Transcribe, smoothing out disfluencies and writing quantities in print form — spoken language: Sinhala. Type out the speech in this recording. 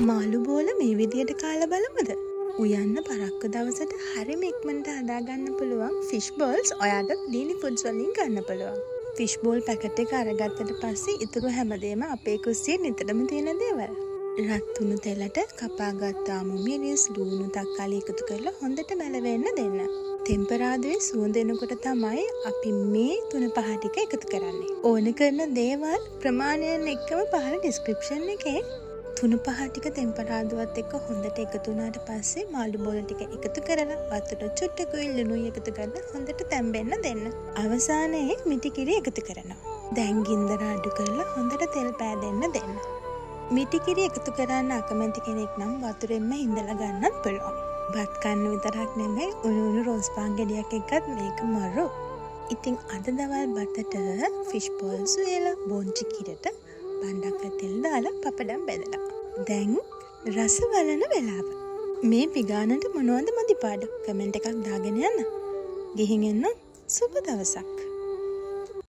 මාළු බෝල මේ විදියට කාලා බලමුද? උයන්න පරක්කු දවසට හරිම ඉක්මනට හදාගන්න පුළුවන් ෆිෂ් බෝල්ස් ඔයාට ලීනි ෆුඩ්ස් වලින් ගන්න පුළුවන්. ෆිෂ් බෝල් පැකට් එක අරගත්තට පස්සේ ඉතුරු හැමදේම අපේ කුස්සියේ නිතරම තියෙන දේවල්. රත් උණු තෙලට කපාගත් ආමු මිරිස්, ලුණු, තක්කාලි එකතු කරලා හොඳට මැලවෙන්න දෙන්න. ටෙම්පරාදුවේ සුවඳ එනකොට තමයි අපි මේ 3-5 ටික එකතු කරන්නේ. ඕන කරන දේවල් ප්‍රමාණයෙන් එක්කම පහළ ඩිස්ක්‍රිප්ෂන් එකේ 3-5 ටික ටෙම්පරාදුවත් එක්ක හොඳට එකතු වුණාට පස්සේ මාළු බෝල ටික එකතු කරලා වතුර චුට්ටකුයි ලුණුයි එකතු කරලා හොඳට තැම්බෙන්න දෙන්න. අවසානයේ මිටි කිරි එකතු කරනවා. දැන් ගින්දර අඩු කරලා හොඳට තෙල් පෑදෙන්න දෙන්න. මිටි කිරි එකතු කරන්න අකමැති කෙනෙක් නම් වතුරෙන්ම හිඳලා ගන්නත් පුළුවන්. බත් කන්න විතරක් නෙමෙයි උණු රෝස් පාන් ගෙඩියක් එක්කත් මේක මරු. ඉතින් අද දවල් බතට ෆිෂ් බෝල්ස් වේලා බොන්චි කිරට බණ්ඩක් තෙල් දාලා පපඩම් බෙදලා. දැන් රස බලන වෙලාව. මේ පිගානට මොනවද මදිපාඩු? කමෙන්ට් එකක් දාගෙන යන්න. ගිහින් එන්න සුබ දවසක්.